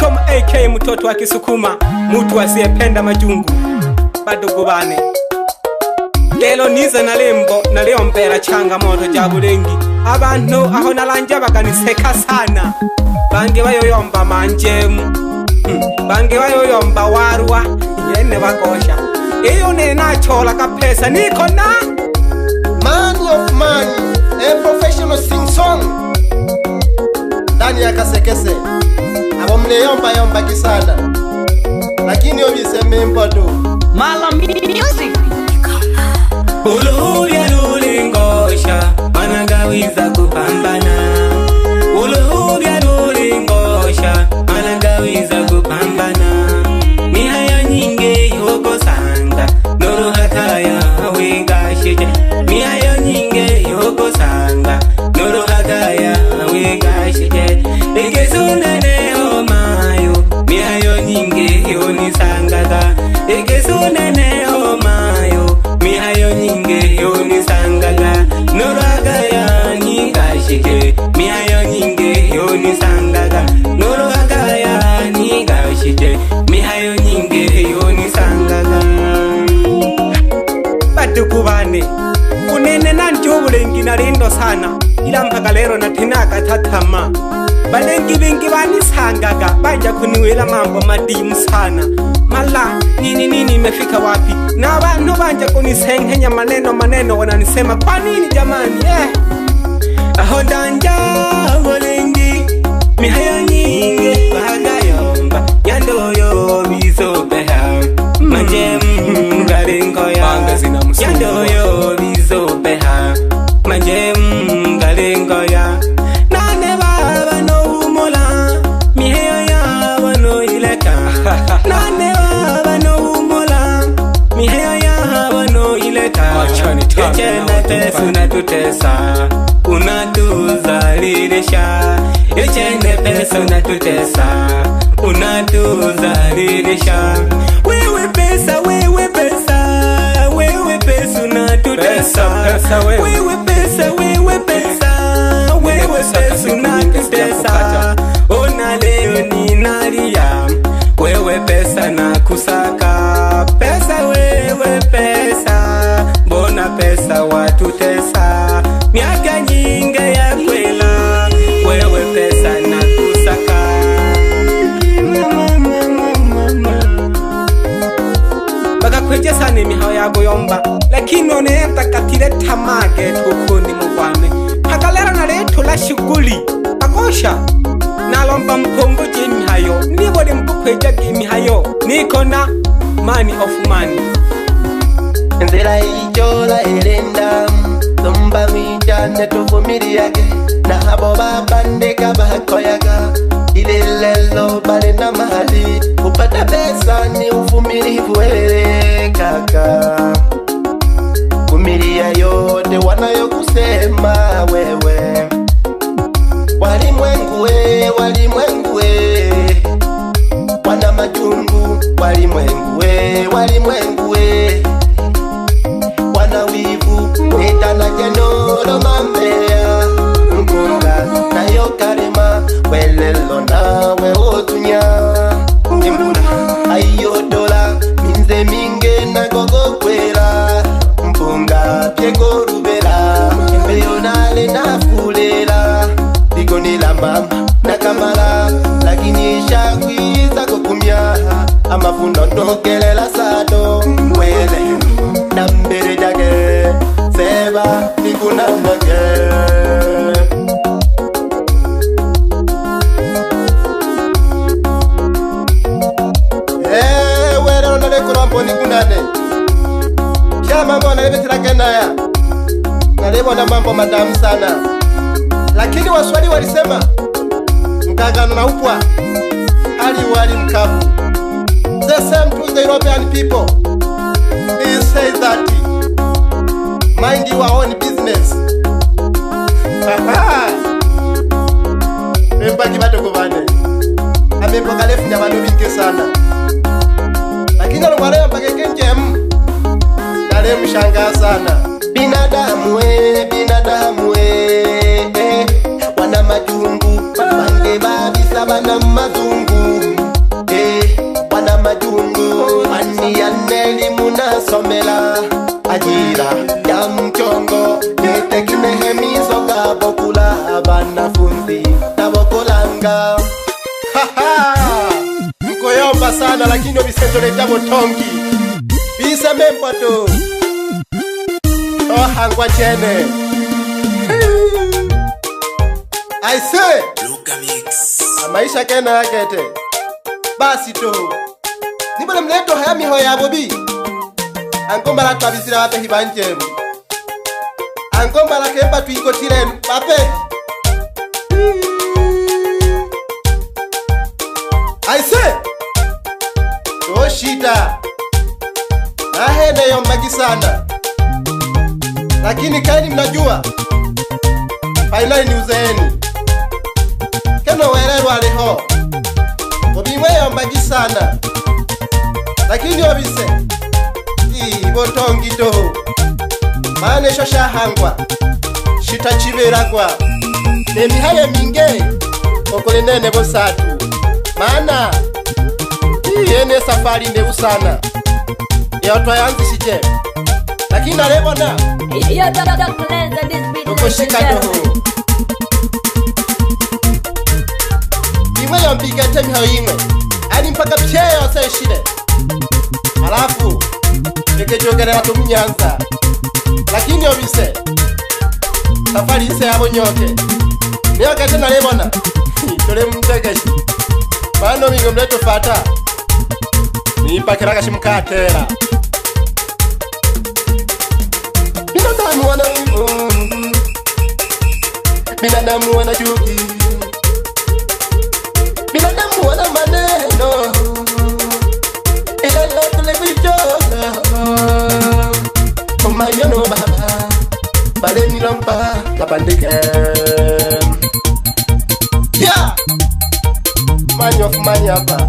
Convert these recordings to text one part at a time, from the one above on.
Tom AK mtoto wa Kisukuma, mtu asiyependa majungu. Badogo bane lelo niza na lembo na leo mbera changamoto jabulengi. Abantu aho nalanje bakaniseka sana, bange bayoyomba manjemu, bange bayoyomba warwa yene bakosha. Iyo nena chola kapesa niko na man of man, a professional sing song. Ndani ya kasekese abo mleyomba yomba kisana, lakini obiseme mpado Mala Music. Uluhuria lulingosha managawiza kupambana. Uluhuria lulingosha managawiza kupambana. Mihaya nyinge yoko sanga nuru hataya wegashije. Mihaya nyinge yoko sanga nuru hataya wegashije. Egesunane omayo mihayo nyinge yoni sangaga. Egesunane omayo mihayo nyinge yoni sangaga. Nuru hataya nigashije. Mihayo nyinge yoni sangaga. Nuru hataya nigashije. Mihayo nyinge yoni sangaga. Badugu bane unene nanti ubulengi narindo sana, ila mpaka lero natinaka tatama. Balengi bingi banisangaga baja kuniwela mambo madimu sana. Mala nini imefika wapi? Na abantu banja kunisenkenya maneno wananisema kwa nini jamani aho danja bolengi mihayo nyinge bagayomba yandoyo bizobeha manje ngarengoya yandoyo bizobeha manje ngarengoya nane baba no humula mihayo yabo no ileka nane baba no humula mihayo yabo no ileka echene pesu natutesa unatuzalilisha echene pesu natutesa unatuzalilisha wewe pesa unatutesa wewe pesa unatutesa ona leo ninalia wewe pesa na kusaka pesa wewe pesa mbona pesa watutesa miaka nyingi ya kwela wewe pesa na kusaka baka kweje sana mihayo yabo yomba lakini onenta katire tamage tukuni mugwane pakalera na leto la shughuli akosha nalomba mpongo je mihayo nibode mpukweja ge mihayo niko na money of money nzira ijola elenda zomba mijane tuvumiliage na abo babandeka bakoyaga ilelelo balenda mahali kupata pesa ni uvumilivu kaka vumilia yote wanayo kusema wewe walimwengu wana majungu walimwengu wana wivu nitana jenolo mambea mkunga nayo karema welelo nawe otunya imbula ayo dola minze minge na gogo kwela mpunga piego rubela mbeyo nale na fulela ligonila mama na kamala lakini shakwiza kukumya amafundo nokelela sado wele na mbere jage seba nikuna nage wele onale kurambo nikunane kya mambo nalebetela kenaya nalebona mambo madamu sana, lakini Waswahili walisema mkagano na upwa hali wali mkavu. The same to the European people. He says that mind your own business. Mbaki badogo bane amemboka lefu nya bantu bingi sana, lakini alwale mpaka kenjem nale mshangaa sana. Binadamu wana majungu bange babisa bana mazungu sana lakini obisenzo leta botongi bisa membo tu hangwa chene I say Luka Mix maisha kena yakete basi tu nibole mleto haya miho ya bobi angomba la tabisira wape hibanjemu angomba la kemba tuiko tirenu pape I say Toshita ahene yombagi sana lakini kaini mnajua finali ni uzeeni keno werero aliho obimwe yombagi sana lakini obise botongi toho mane shosha hangwa shitachiberagwa nemihaye minge okole nene bosatu mana yene safari ndefu sana yatwa yanzishije lakini alebona ukoshika toho imwe yombigete miho imwe ani mpaka pyeyo seshile alafu ekejogerera tumunyanza lakini obise safari ise yabo nyoke niyo kete nalebona tole mtegeshi bano mingo mleto fata nipakira kashimukatera binadamu wana juki binadamu wana maneno ila television omayono baba bale milampa kapandike yeah man of manyapa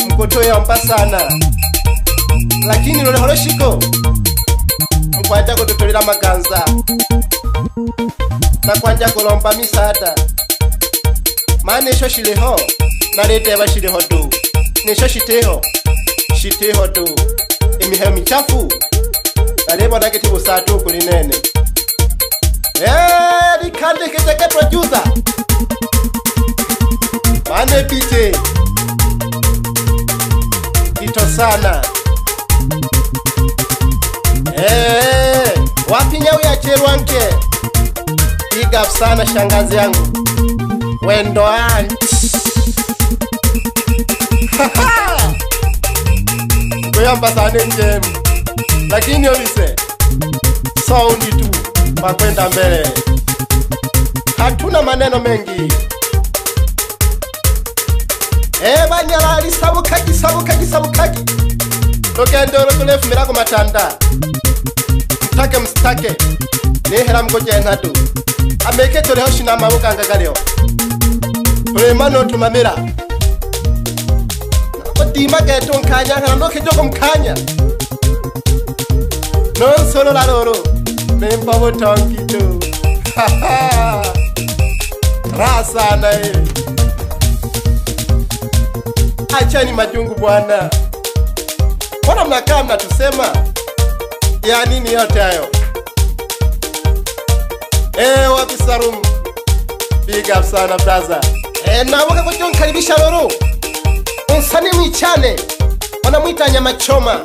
mkoto yampa sana lakini lole holoshiko mkwanja kutotolera maganza na kwanja kolompa misata mane sho shileho nalete bashileho tu nisho shiteho tu imihe michafu nalebo nakiti busatu kulinene likande kiteke producer mane pite kito sana wapi nyau ya cherwanke big up sana shangazi yangu wendo anti kuyamba sana njemu lakini obise saundi tu makwenda mbele hatuna maneno mengi banyala lisabukagi tokendoro tulefumirago matanda mtake mstake nehera mgoje ntatu ameke toleho shinama bukangagaleo tulemano tumamira odima geto nkanya kana noke joko mkanya non solo la loro mempa botongi tu rasa na achani majungu bwana mbona mnakaa mnatusema ya nini yote hayo wapi Sarum big up sana brother nawoga kujo nkaribisha loro unsani mwichane wanamuita nyama choma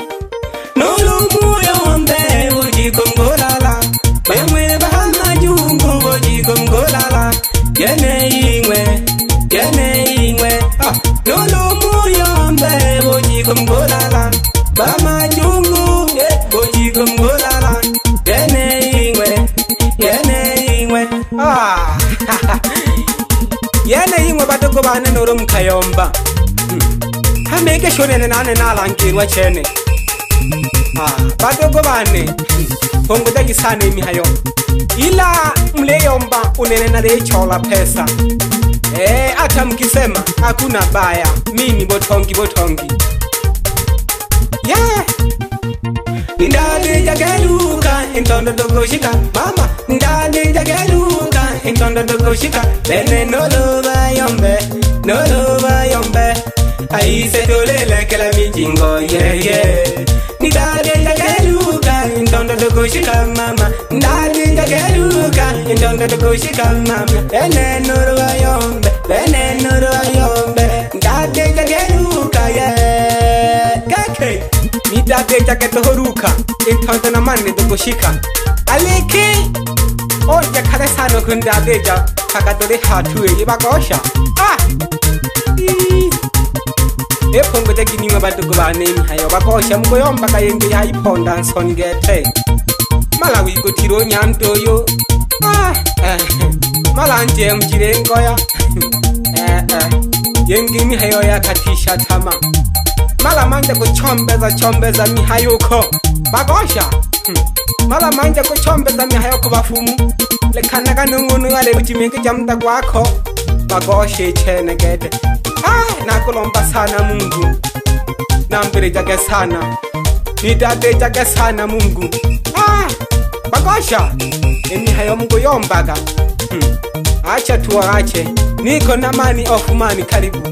nolo moyo mbe ujikongolala bemwe bahama jungu ujikongolala yene ingwe nolo moyo mbe ujikongolala bama jungu ujikongolala yene ingwe yene ingwe badogo bane noro mkayomba hameke shonene nane nalangirwa chene badogo bane hongoda gisane imihayo ila mleyomba unene nalechola pesa ata mkisema hakuna baya mimi botongi yeah ndali jageluka intondo dogoshika mama ndali jageluka intondo dogoshika bene noloba yombe aise tolele kala mijingo yeah ndali jageluka intondo dogoshika mama ndali jageluka intondo dogoshika mama bene noloba yombe nidadeja ketohoruka intonto na mani dugushika aliki onja kare sano kundadeja kakadore hatue ibagosha epongo tekininga badugo bane mihayo bagosha mugoyomba kayenge yayiponda nsongete mala wigotiro nyantoyo mala nje mjirengoya yengi mihayo yakatisha tama mala manje kuchombeza mihayuko bagosha mala manje kuchombeza mihayuko bafumu lekanaga nungunu yale buchimenge jamda gwako bagoshe chene gede nakulomba sana Mungu nambere jage sana nidade jage sana Mungu bagosha emihayo Mungu yombaga acha tuwaache niko na mani of mani karibu